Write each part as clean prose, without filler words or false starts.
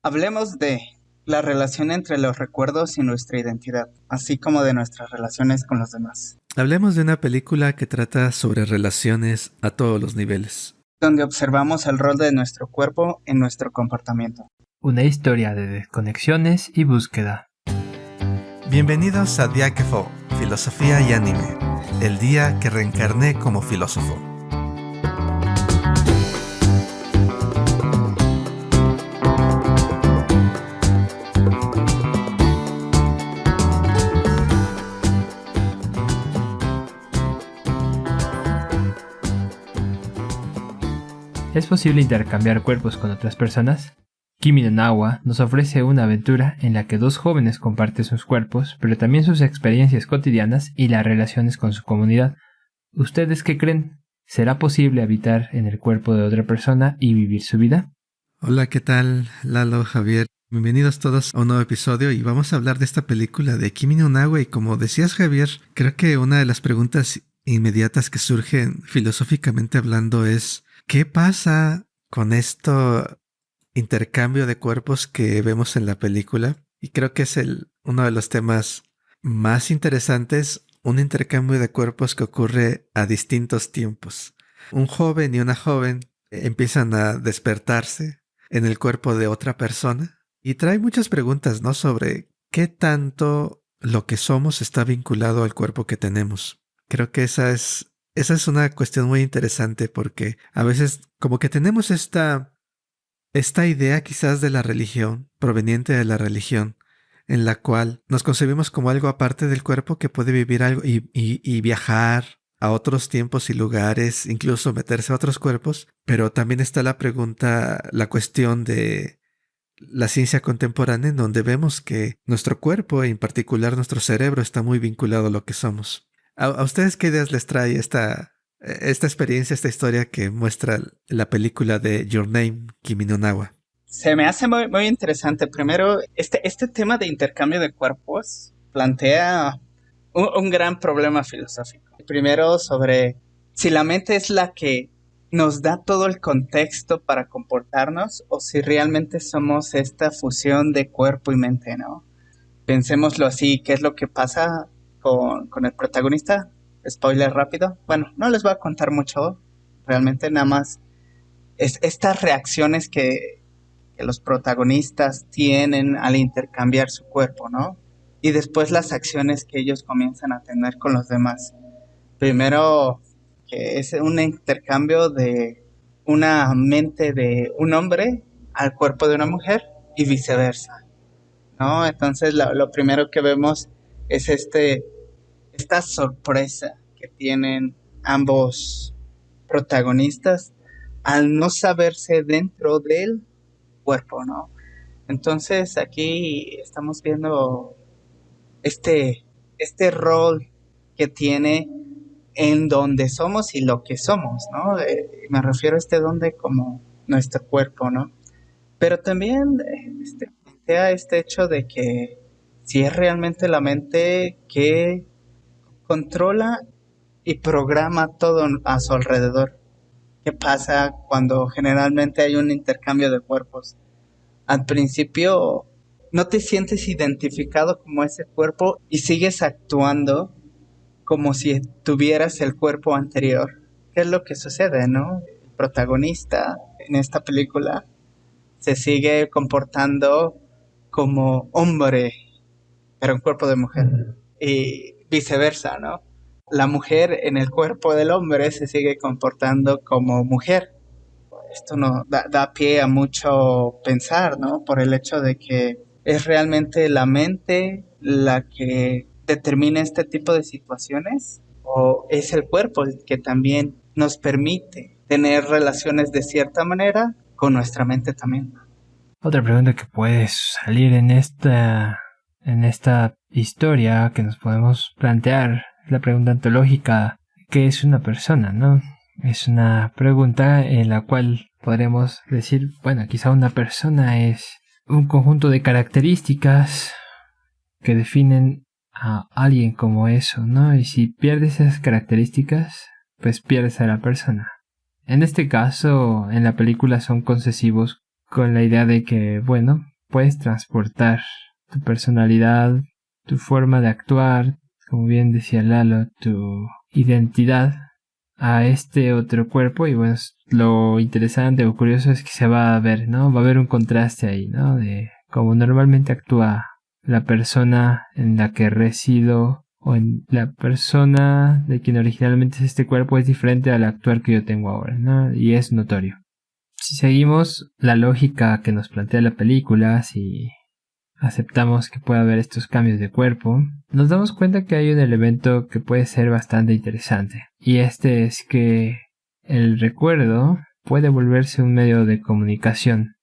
Hablemos de la relación entre los recuerdos y nuestra identidad, así como de nuestras relaciones con los demás, Hablemos de una película que trata sobre relaciones a todos los niveles. donde observamos el rol de nuestro cuerpo en nuestro comportamiento. Una historia de desconexiones y búsqueda. Bienvenidos a Día que Fue, Filosofía y Anime, el día que reencarné como filósofo. ¿Es posible intercambiar cuerpos con otras personas? Kimi no Na wa nos ofrece una aventura en la que dos jóvenes comparten sus cuerpos, pero también sus experiencias cotidianas y las relaciones con su comunidad. ¿Ustedes qué creen? ¿Será posible habitar en el cuerpo de otra persona y vivir su vida? Hola, ¿qué tal? Lalo, Javier. Bienvenidos todos a un nuevo episodio y vamos a hablar de esta película de Kimi no Na wa y como decías, Javier, creo que una de las preguntas inmediatas que surgen filosóficamente hablando es ¿qué pasa con esto intercambio de cuerpos que vemos en la película? Y creo que es uno de los temas más interesantes, un intercambio de cuerpos que ocurre a distintos tiempos. Un joven y una joven empiezan a despertarse en el cuerpo de otra persona y trae muchas preguntas, ¿no? Sobre qué tanto lo que somos está vinculado al cuerpo que tenemos. Creo que esa es una cuestión muy interesante porque a veces como que tenemos esta idea quizás de la religión, proveniente de la religión, en la cual nos concebimos como algo aparte del cuerpo que puede vivir algo y viajar a otros tiempos y lugares, incluso meterse a otros cuerpos, pero también está la pregunta, la cuestión de la ciencia contemporánea en donde vemos que nuestro cuerpo, en particular nuestro cerebro, está muy vinculado a lo que somos. ¿A ustedes qué ideas les trae esta experiencia, esta historia que muestra la película de Your Name, Kimi no Na wa? Se me hace muy interesante. Primero, este tema de intercambio de cuerpos plantea un gran problema filosófico. Primero, sobre si la mente es la que nos da todo el contexto para comportarnos o si realmente somos esta fusión de cuerpo y mente, ¿no? Pensémoslo así, ¿qué es lo que pasa con el protagonista? Spoiler rápido. Bueno, no les voy a contar mucho, realmente nada más es estas reacciones que los protagonistas tienen al intercambiar su cuerpo, ¿no? Y después las acciones que ellos comienzan a tener con los demás. Primero, que es un intercambio de una mente de un hombre al cuerpo de una mujer y viceversa, ¿no? Entonces lo primero que vemos es esta sorpresa que tienen ambos protagonistas al no saberse dentro del cuerpo, ¿no? Entonces aquí estamos viendo este, este rol que tiene en donde somos y lo que somos, ¿no? Me refiero a este donde como nuestro cuerpo, ¿no? Pero también plantea este hecho de que si es realmente la mente que controla y programa todo a su alrededor. ¿Qué pasa cuando generalmente hay un intercambio de cuerpos? Al principio no te sientes identificado como ese cuerpo y sigues actuando como si tuvieras el cuerpo anterior. ¿Qué es lo que sucede, no? El protagonista en esta película se sigue comportando como hombre, pero en cuerpo de mujer. Y viceversa, ¿no? La mujer en el cuerpo del hombre se sigue comportando como mujer. Esto da pie a mucho pensar, ¿no? Por el hecho de que es realmente la mente la que determina este tipo de situaciones o es el cuerpo el que también nos permite tener relaciones de cierta manera con nuestra mente también. Otra pregunta que puede salir en esta historia que nos podemos plantear es la pregunta ontológica: ¿qué es una persona, no? Es una pregunta en la cual podremos decir, bueno, quizá una persona es un conjunto de características que definen a alguien como eso, ¿no? Y si pierdes esas características, pues pierdes a la persona. En este caso, en la película son concesivos con la idea de que, bueno, puedes transportar tu personalidad, tu forma de actuar, como bien decía Lalo, tu identidad a este otro cuerpo. Y bueno, lo interesante o curioso es que se va a ver, ¿no? Va a haber un contraste ahí, ¿no? De cómo normalmente actúa la persona en la que resido o en la persona de quien originalmente es este cuerpo es diferente al actuar que yo tengo ahora, ¿no? Y es notorio. Si seguimos la lógica que nos plantea la película, si aceptamos que puede haber estos cambios de cuerpo, nos damos cuenta que hay un elemento que puede ser bastante interesante. Y este es que el recuerdo puede volverse un medio de comunicación,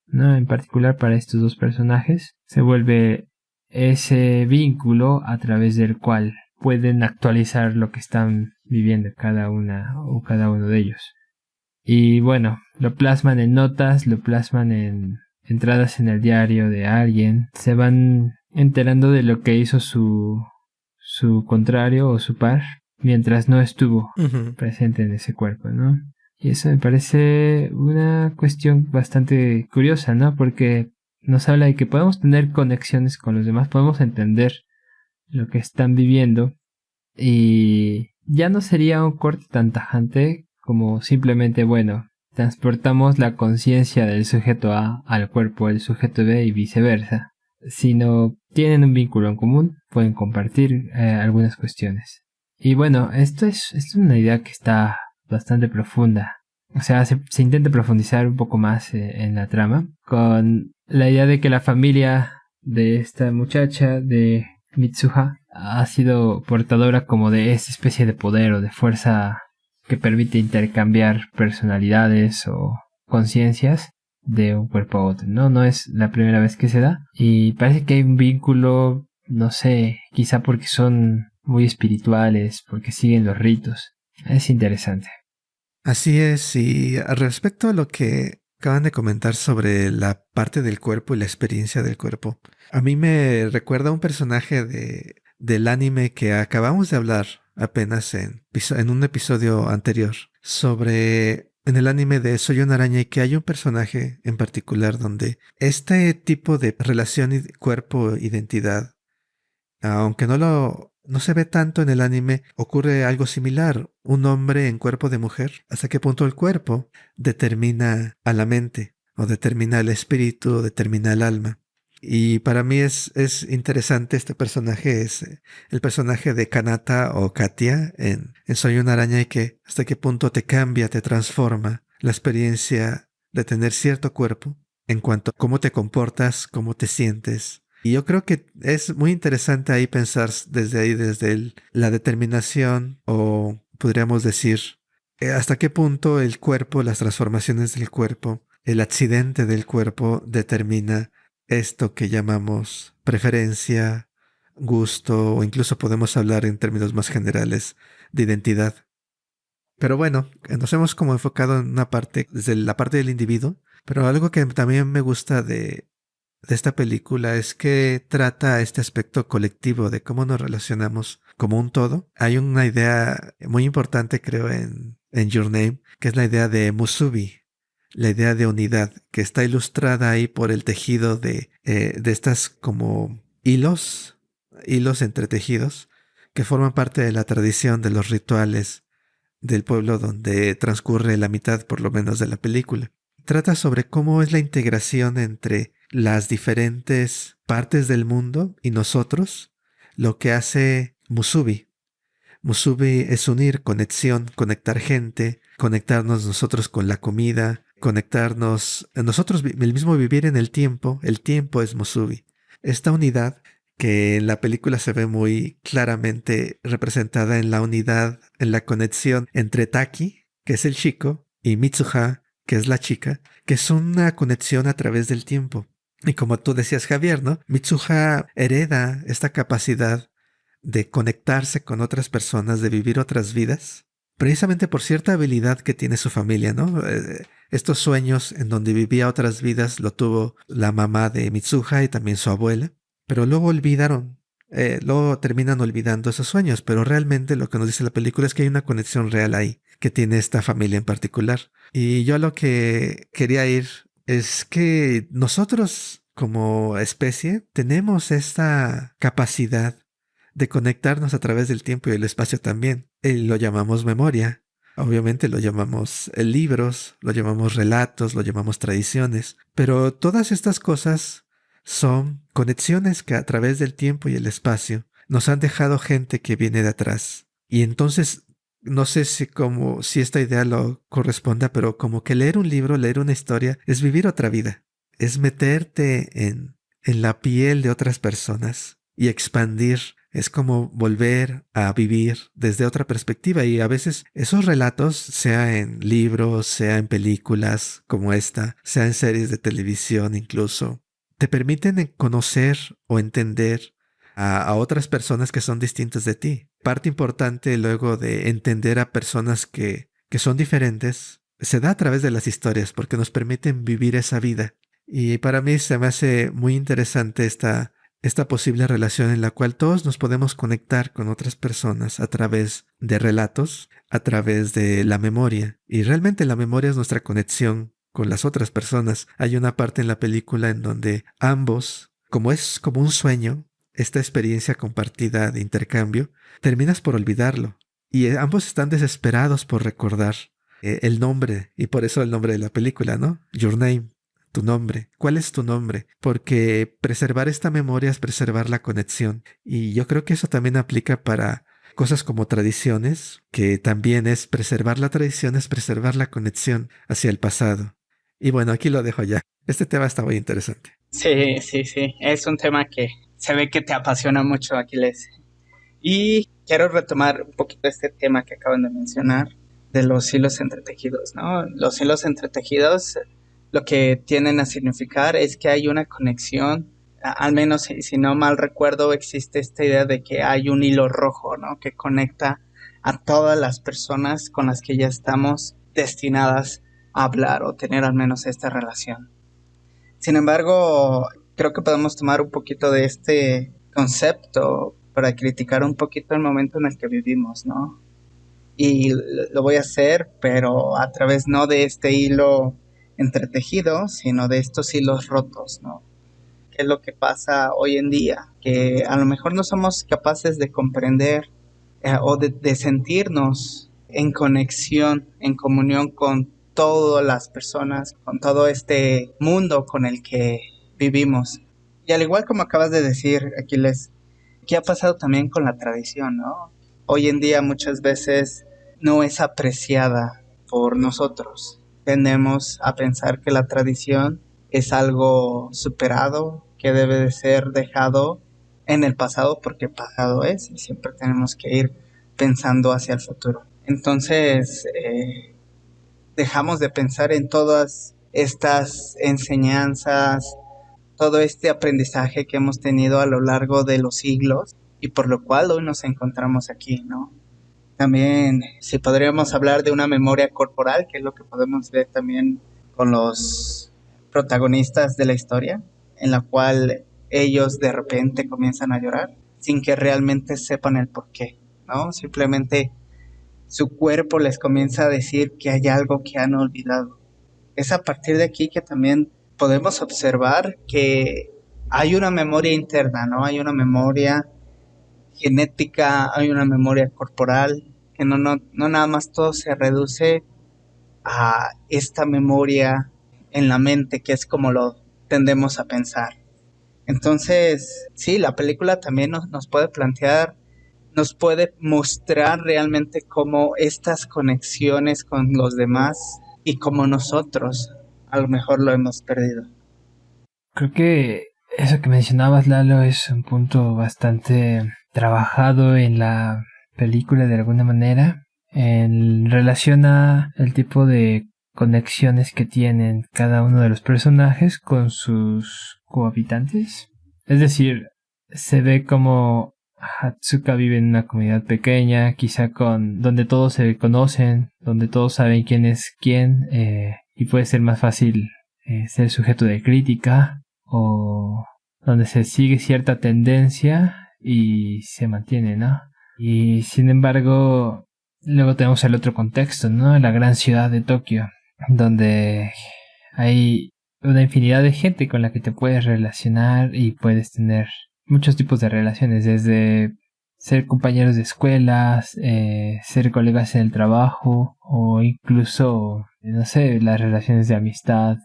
¿no? En particular para estos dos personajes, se vuelve ese vínculo a través del cual pueden actualizar lo que están viviendo cada una o cada uno de ellos. Y bueno, lo plasman en notas, lo plasman en entradas en el diario de alguien, se van enterando de lo que hizo su contrario o su par mientras no estuvo presente en ese cuerpo, ¿no? Y eso me parece una cuestión bastante curiosa, ¿no? Porque nos habla de que podemos tener conexiones con los demás, podemos entender lo que están viviendo y ya no sería un corte tan tajante como simplemente, bueno, transportamos la conciencia del sujeto A al cuerpo del sujeto B y viceversa, sino tienen un vínculo en común, pueden compartir algunas cuestiones. Y bueno, esto es una idea que está bastante profunda. O sea, se intenta profundizar un poco más en la trama, con la idea de que la familia de esta muchacha, de Mitsuha, ha sido portadora como de esta especie de poder o de fuerza que permite intercambiar personalidades o conciencias de un cuerpo a otro, ¿no? No es la primera vez que se da y parece que hay un vínculo, no sé, quizá porque son muy espirituales, porque siguen los ritos. Es interesante. Así es, y respecto a lo que acaban de comentar sobre la parte del cuerpo y la experiencia del cuerpo, a mí me recuerda a un personaje del anime que acabamos de hablar apenas en un episodio anterior sobre en el anime de Soy una araña, y que hay un personaje en particular donde este tipo de relación cuerpo-identidad, aunque no se ve tanto en el anime, ocurre algo similar. Un hombre en cuerpo de mujer. ¿Hasta qué punto el cuerpo determina a la mente? O determina el espíritu, o determina el alma. Y para mí es interesante este personaje. Es el personaje de Kanata o Katia en Soy una araña, y que hasta qué punto te cambia, te transforma la experiencia de tener cierto cuerpo en cuanto a cómo te comportas, cómo te sientes. Y yo creo que es muy interesante ahí pensar desde la determinación, o podríamos decir, hasta qué punto el cuerpo, las transformaciones del cuerpo, el accidente del cuerpo determina esto que llamamos preferencia, gusto, o incluso podemos hablar en términos más generales de identidad. Pero bueno, nos hemos como enfocado en una parte, desde la parte del individuo, pero algo que también me gusta de esta película es que trata este aspecto colectivo de cómo nos relacionamos como un todo. Hay una idea muy importante, creo, en Your Name, que es la idea de musubi, la idea de unidad, que está ilustrada ahí por el tejido de estas como hilos entretejidos, que forman parte de la tradición de los rituales del pueblo donde transcurre la mitad, por lo menos, de la película. Trata sobre cómo es la integración entre las diferentes partes del mundo y nosotros, lo que hace musubi. Musubi es unir, conexión, conectar gente, conectarnos nosotros con la comida, conectarnos, nosotros, el mismo vivir en el tiempo es musubi. Esta unidad que en la película se ve muy claramente representada en la unidad, en la conexión entre Taki, que es el chico, y Mitsuha, que es la chica, que es una conexión a través del tiempo. Y como tú decías, Javier, ¿no? Mitsuha hereda esta capacidad de conectarse con otras personas, de vivir otras vidas, precisamente por cierta habilidad que tiene su familia, ¿no? Estos sueños en donde vivía otras vidas lo tuvo la mamá de Mitsuha y también su abuela, pero luego luego terminan olvidando esos sueños, pero realmente lo que nos dice la película es que hay una conexión real ahí, que tiene esta familia en particular. Y yo a lo que quería ir es que nosotros como especie, tenemos esta capacidad de conectarnos a través del tiempo y el espacio también. Lo llamamos memoria. Obviamente lo llamamos libros, lo llamamos relatos, lo llamamos tradiciones. Pero todas estas cosas son conexiones que a través del tiempo y el espacio nos han dejado gente que viene de atrás. Y entonces, no sé si esta idea lo corresponda, pero como que leer un libro, leer una historia, es vivir otra vida. Es meterte en la piel de otras personas y expandir. Es como volver a vivir desde otra perspectiva, y a veces esos relatos, sea en libros, sea en películas como esta, sea en series de televisión incluso, te permiten conocer o entender a otras personas que son distintas de ti. Parte importante luego de entender a personas que son diferentes se da a través de las historias, porque nos permiten vivir esa vida. Y para mí se me hace muy interesante esta posible relación en la cual todos nos podemos conectar con otras personas a través de relatos, a través de la memoria. Y realmente la memoria es nuestra conexión con las otras personas. Hay una parte en la película en donde ambos, como es como un sueño, esta experiencia compartida de intercambio, terminas por olvidarlo. Y ambos están desesperados por recordar el nombre, y por eso el nombre de la película, ¿no? Your Name. Tu nombre. ¿Cuál es tu nombre? Porque preservar esta memoria es preservar la conexión. Y yo creo que eso también aplica para cosas como tradiciones, que también es preservar la tradición, es preservar la conexión hacia el pasado. Y bueno, aquí lo dejo ya. Este tema está muy interesante. Sí, sí, sí. Es un tema que se ve que te apasiona mucho, Aquiles. Y quiero retomar un poquito este tema que acaban de mencionar, de los hilos entretejidos, ¿no? Los hilos entretejidos lo que tienden a significar es que hay una conexión, al menos si no mal recuerdo, existe esta idea de que hay un hilo rojo, ¿no? Que conecta a todas las personas con las que ya estamos destinadas a hablar o tener al menos esta relación. Sin embargo, creo que podemos tomar un poquito de este concepto para criticar un poquito el momento en el que vivimos, ¿no? Y lo voy a hacer, pero a través no de este hilo entretejido, sino de estos hilos rotos, ¿no? ¿Qué es lo que pasa hoy en día? Que a lo mejor no somos capaces de comprender o de sentirnos en conexión, en comunión con todas las personas, con todo este mundo con el que vivimos. Y al igual como acabas de decir, Aquiles, ¿qué ha pasado también con la tradición, no? Hoy en día muchas veces no es apreciada por nosotros. Tendemos a pensar que la tradición es algo superado, que debe de ser dejado en el pasado porque pasado es, y siempre tenemos que ir pensando hacia el futuro. Entonces, dejamos de pensar en todas estas enseñanzas, todo este aprendizaje que hemos tenido a lo largo de los siglos y por lo cual hoy nos encontramos aquí, ¿no? También, si podríamos hablar de una memoria corporal, que es lo que podemos ver también con los protagonistas de la historia, en la cual ellos de repente comienzan a llorar sin que realmente sepan el por qué, ¿no? Simplemente su cuerpo les comienza a decir que hay algo que han olvidado. Es a partir de aquí que también podemos observar que hay una memoria interna, ¿no? Hay una memoria genética, hay una memoria corporal, que no nada más todo se reduce a esta memoria en la mente, que es como lo tendemos a pensar. Entonces, sí, la película también nos puede plantear, nos puede mostrar realmente cómo estas conexiones con los demás y como nosotros a lo mejor lo hemos perdido. Creo que eso que mencionabas, Lalo, es un punto bastante trabajado en la película de alguna manera, en relación a el tipo de conexiones que tienen cada uno de los personajes con sus cohabitantes. Es decir, se ve como Hatsuka vive en una comunidad pequeña, quizá donde todos se conocen, donde todos saben quién es quién, y puede ser más fácil ser sujeto de crítica, o donde se sigue cierta tendencia y se mantiene, ¿no? Y sin embargo, luego tenemos el otro contexto, ¿no? La gran ciudad de Tokio, donde hay una infinidad de gente con la que te puedes relacionar y puedes tener muchos tipos de relaciones, desde ser compañeros de escuelas, ser colegas en el trabajo o incluso, no sé, las relaciones de amistad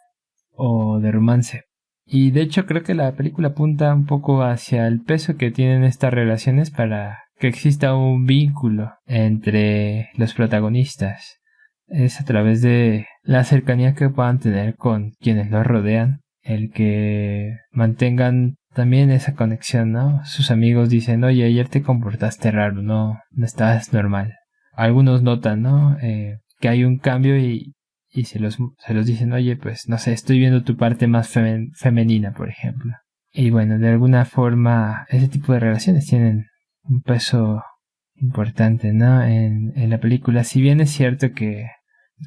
o de romance. Y de hecho creo que la película apunta un poco hacia el peso que tienen estas relaciones para que exista un vínculo entre los protagonistas. Es a través de la cercanía que puedan tener con quienes los rodean, el que mantengan también esa conexión, ¿no? Sus amigos dicen, oye, ayer te comportaste raro, no estabas normal. Algunos notan, ¿no? Que hay un cambio y se los dicen, oye, pues no sé, estoy viendo tu parte más femenina, por ejemplo. Y bueno, de alguna forma ese tipo de relaciones tienen un peso importante, ¿no? En la película. Si bien es cierto que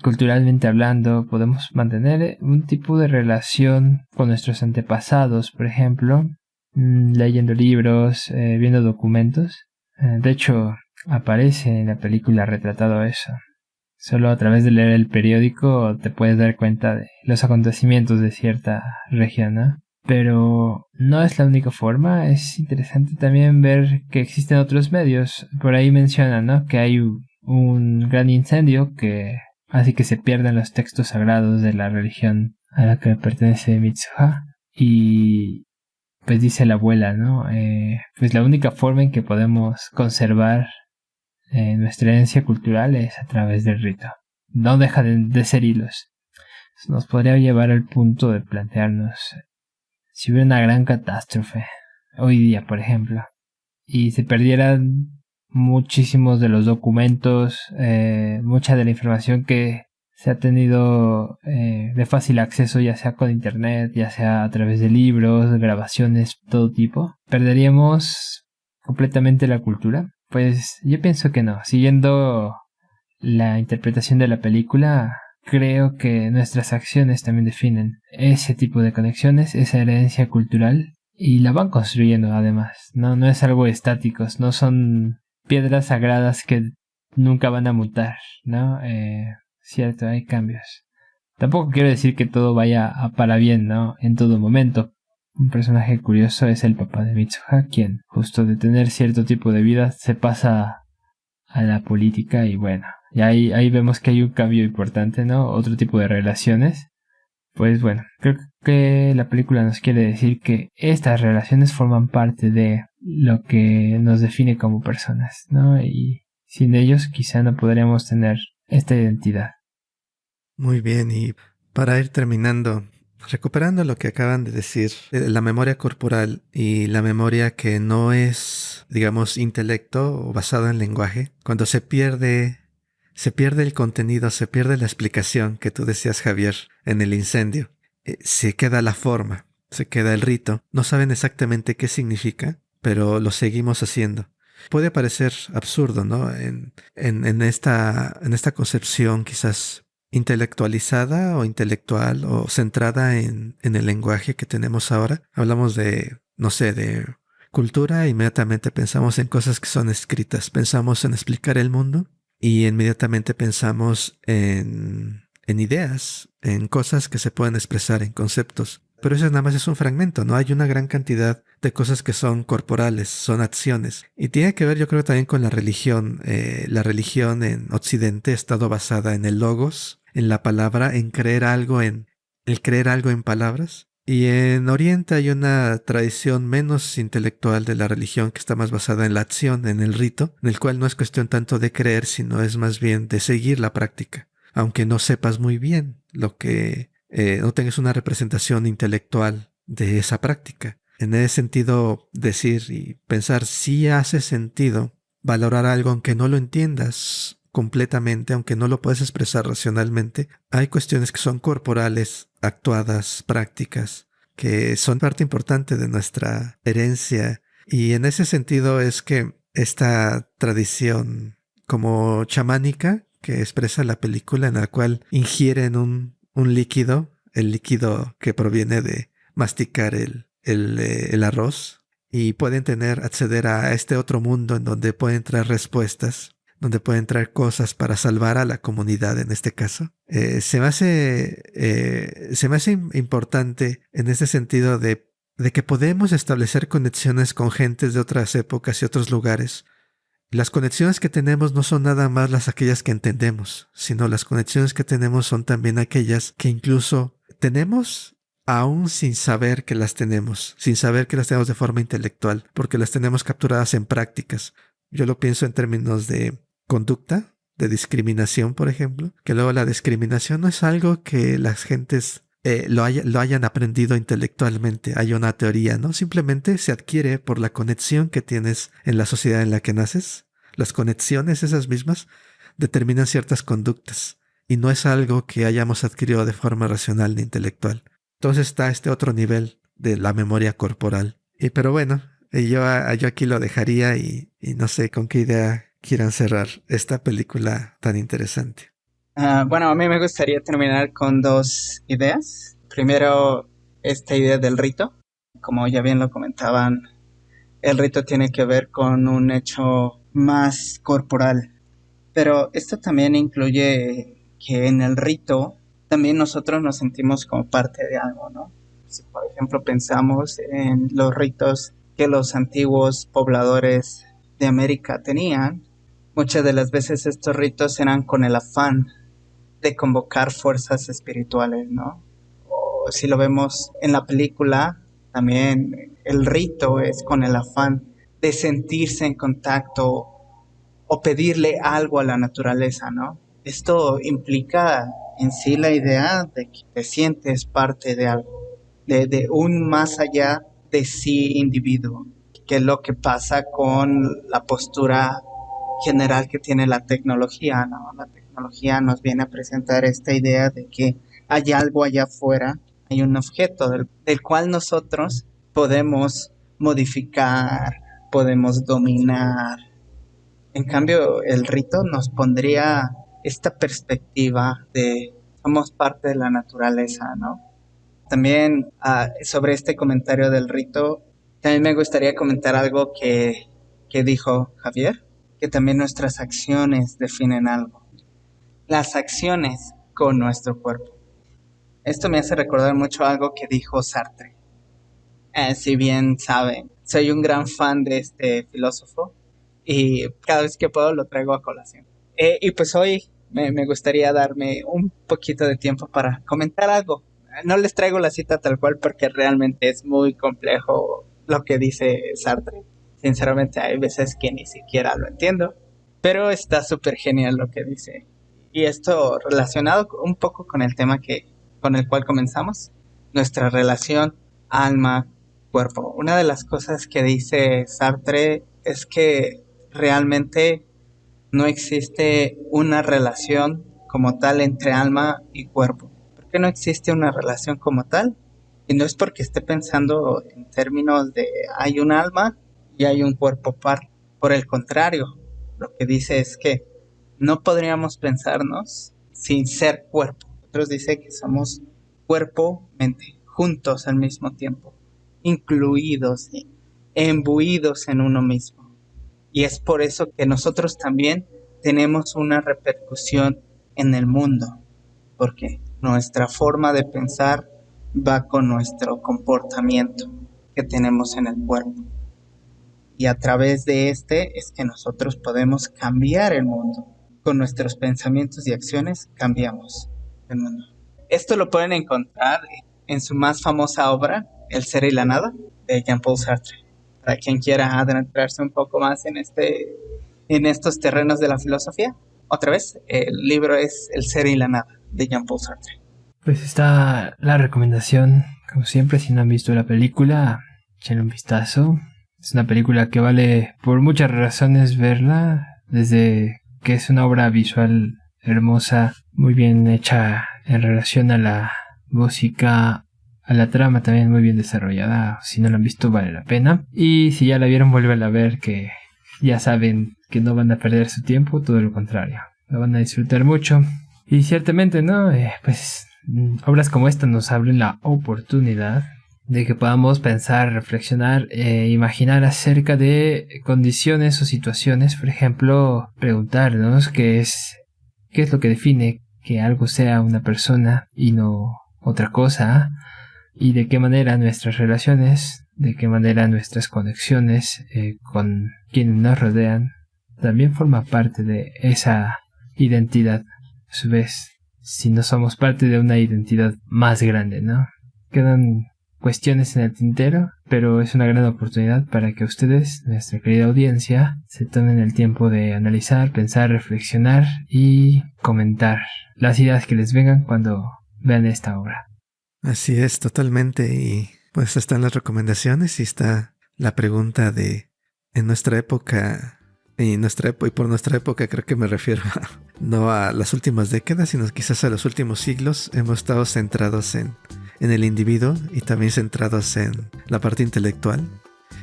culturalmente hablando podemos mantener un tipo de relación con nuestros antepasados, por ejemplo, leyendo libros, viendo documentos. De hecho, aparece en la película retratado eso. Solo a través de leer el periódico te puedes dar cuenta de los acontecimientos de cierta región, ¿no? Pero no es la única forma. Es interesante también ver que existen otros medios. Por ahí mencionan, ¿no?, que hay un gran incendio que hace que se pierdan los textos sagrados de la religión a la que pertenece Mitsuha. Y pues dice la abuela, ¿no? Pues la única forma en que podemos conservar nuestra herencia cultural es a través del rito. No deja de ser hilos. Eso nos podría llevar al punto de plantearnos si hubiera una gran catástrofe hoy día, por ejemplo, y se perdieran muchísimos de los documentos, mucha de la información que se ha tenido de fácil acceso, ya sea con internet, ya sea a través de libros, grabaciones, todo tipo. ¿Perderíamos completamente la cultura? Pues yo pienso que no. Siguiendo la interpretación de la película, creo que nuestras acciones también definen ese tipo de conexiones, esa herencia cultural, y la van construyendo además. No es algo estático, no son piedras sagradas que nunca van a mutar, ¿no? Cierto, hay cambios. Tampoco quiero decir que todo vaya para bien, ¿no?, en todo momento. Un personaje curioso es el papá de Mitsuha, quien, justo de tener cierto tipo de vida, se pasa a la política y bueno, y ahí vemos que hay un cambio importante, ¿no? Otro tipo de relaciones. Pues bueno, creo que la película nos quiere decir que estas relaciones forman parte de lo que nos define como personas, ¿no? Y sin ellos quizá no podríamos tener esta identidad. Muy bien, y para ir terminando, recuperando lo que acaban de decir, la memoria corporal y la memoria que no es, digamos, intelecto o basado en lenguaje, cuando se pierde el contenido, se pierde la explicación que tú decías, Javier, en el incendio. Se queda la forma, se queda el rito. No saben exactamente qué significa, pero lo seguimos haciendo. Puede parecer absurdo, ¿no? En esta concepción quizás intelectualizada o intelectual o centrada en el lenguaje que tenemos ahora. Hablamos de, no sé, de cultura, inmediatamente pensamos en cosas que son escritas, pensamos en explicar el mundo y inmediatamente pensamos en ideas, en cosas que se pueden expresar, en conceptos. Pero eso nada más es un fragmento, ¿no? Hay una gran cantidad de cosas que son corporales, son acciones. Y tiene que ver, yo creo, también con la religión. La religión en Occidente ha estado basada en el logos, en la palabra, en creer algo en palabras. Y en Oriente hay una tradición menos intelectual de la religión que está más basada en la acción, en el rito, en el cual no es cuestión tanto de creer, sino es más bien de seguir la práctica. Aunque no sepas muy bien lo que... no tengas una representación intelectual de esa práctica. En ese sentido, decir y pensar si hace sentido valorar algo aunque no lo entiendas completamente, aunque no lo puedes expresar racionalmente. Hay cuestiones que son corporales, actuadas, prácticas, que son parte importante de nuestra herencia. Y en ese sentido es que esta tradición como chamánica que expresa la película, en la cual ingieren un líquido, el líquido que proviene de masticar el arroz, y pueden acceder a este otro mundo en donde pueden traer respuestas. donde pueden traer cosas para salvar a la comunidad en este caso. Se me hace importante en este sentido de que podemos establecer conexiones con gentes de otras épocas y otros lugares. Las conexiones que tenemos no son nada más aquellas que entendemos, sino las conexiones que tenemos son también aquellas que incluso tenemos aún sin saber que las tenemos, de forma intelectual, porque las tenemos capturadas en prácticas. Yo lo pienso en términos de conducta, de discriminación, por ejemplo, que luego la discriminación no es algo que las gentes lo hayan aprendido intelectualmente. Hay una teoría, ¿no? Simplemente se adquiere por la conexión que tienes en la sociedad en la que naces. Las conexiones esas mismas determinan ciertas conductas y no es algo que hayamos adquirido de forma racional ni intelectual. Entonces está este otro nivel de la memoria corporal. Pero bueno, yo aquí lo dejaría y no sé con qué idea quieran cerrar esta película tan interesante. Bueno, a mí me gustaría terminar con 2 ideas. Primero, esta idea del rito. Como ya bien lo comentaban, el rito tiene que ver con un hecho más corporal. Pero esto también incluye que en el rito también nosotros nos sentimos como parte de algo, ¿no? Si por ejemplo pensamos en los ritos que los antiguos pobladores de América tenían, muchas de las veces estos ritos eran con el afán de convocar fuerzas espirituales, ¿no? O si lo vemos en la película, también el rito es con el afán de sentirse en contacto o pedirle algo a la naturaleza, ¿no? Esto implica en sí la idea de que te sientes parte de algo, de un más allá de sí individuo, que es lo que pasa con la postura general que tiene la tecnología, ¿no? La tecnología nos viene a presentar esta idea de que hay algo allá afuera, hay un objeto del cual nosotros podemos modificar, podemos dominar. En cambio, el rito nos pondría esta perspectiva de somos parte de la naturaleza, ¿no? También sobre este comentario del rito, también me gustaría comentar algo que dijo Javier, que también nuestras acciones definen algo. Las acciones con nuestro cuerpo. Esto me hace recordar mucho algo que dijo Sartre. Si bien saben, soy un gran fan de este filósofo y cada vez que puedo lo traigo a colación. Y pues hoy me gustaría darme un poquito de tiempo para comentar algo. No les traigo la cita tal cual porque realmente es muy complejo lo que dice Sartre. Sinceramente hay veces que ni siquiera lo entiendo, pero está súper genial lo que dice. Y esto relacionado un poco con el tema con el cual comenzamos, nuestra relación alma-cuerpo. Una de las cosas que dice Sartre es que realmente no existe una relación como tal entre alma y cuerpo. ¿Por qué no existe una relación como tal? Y no es porque esté pensando en términos de hay un alma y hay un cuerpo par. Por el contrario, lo que dice es que no podríamos pensarnos sin ser cuerpo. Otros dicen que somos cuerpo-mente, juntos al mismo tiempo, incluidos, embuidos en uno mismo. Y es por eso que nosotros también tenemos una repercusión en el mundo, porque nuestra forma de pensar va con nuestro comportamiento que tenemos en el cuerpo. Y a través de este es que nosotros podemos cambiar el mundo. Con nuestros pensamientos y acciones cambiamos el mundo. Esto lo pueden encontrar en su más famosa obra, El ser y la nada, de Jean-Paul Sartre. Para quien quiera adentrarse un poco más en estos terrenos de la filosofía. Otra vez, el libro es El ser y la nada, de Jean-Paul Sartre. Pues está la recomendación, como siempre, si no han visto la película, échenle un vistazo. Es una película que vale por muchas razones verla, desde que es una obra visual hermosa, muy bien hecha en relación a la música, a la trama también muy bien desarrollada. Si no la han visto vale la pena, y si ya la vieron vuelven a ver, que ya saben que no van a perder su tiempo, todo lo contrario, la van a disfrutar mucho. Y ciertamente, ¿no? Pues obras como esta nos abren la oportunidad de que podamos pensar, reflexionar, imaginar acerca de condiciones o situaciones. Por ejemplo, preguntarnos qué es lo que define que algo sea una persona y no otra cosa, y de qué manera nuestras relaciones, de qué manera nuestras conexiones con quienes nos rodean también forma parte de esa identidad. A su vez, si no somos parte de una identidad más grande, ¿no? Quedan cuestiones en el tintero, pero es una gran oportunidad para que ustedes, nuestra querida audiencia, se tomen el tiempo de analizar, pensar, reflexionar y comentar las ideas que les vengan cuando vean esta obra. Así es, totalmente. Y pues están las recomendaciones y está la pregunta de en nuestra época. Y por nuestra época creo que me refiero no a las últimas décadas, sino quizás a los últimos siglos. Hemos estado centrados en el individuo y también centrados en la parte intelectual.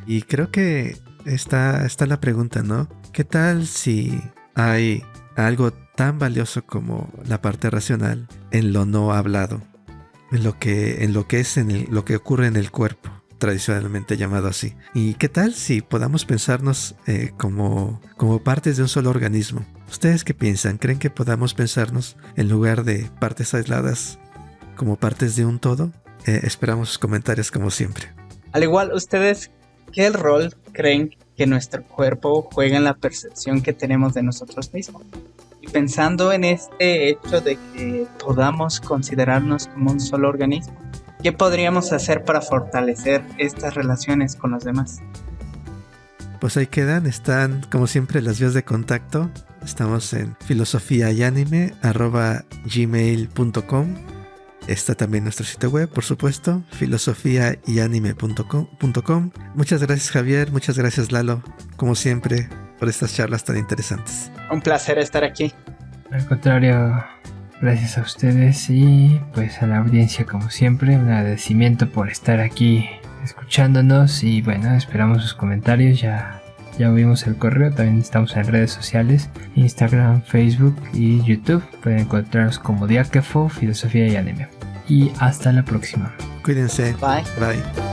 Y creo que está la pregunta, ¿no? ¿Qué tal si hay algo tan valioso como la parte racional en lo no hablado? En lo que lo que ocurre en el cuerpo, tradicionalmente llamado así. ¿Y qué tal si podamos pensarnos como partes de un solo organismo? ¿Ustedes qué piensan? ¿Creen que podamos pensarnos en lugar de partes aisladas como partes de un todo? Esperamos sus comentarios como siempre. Al igual, ¿ustedes qué rol creen que nuestro cuerpo juega en la percepción que tenemos de nosotros mismos? Y pensando en este hecho de que podamos considerarnos como un solo organismo, ¿qué podríamos hacer para fortalecer estas relaciones con los demás? Pues ahí están como siempre las vías de contacto. Estamos en filosofiayanime@gmail.com. Está también nuestro sitio web, por supuesto, filosofiayanime.com. Muchas gracias, Javier, muchas gracias, Lalo, como siempre, por estas charlas tan interesantes. Un placer estar aquí. Al contrario, gracias a ustedes y pues a la audiencia como siempre, un agradecimiento por estar aquí escuchándonos y bueno, esperamos sus comentarios. Ya vimos el correo, también estamos en redes sociales, Instagram, Facebook y YouTube. Pueden encontrarnos como Diáquefo, Filosofía y Anime. Y hasta la próxima. Cuídense. Bye. Bye.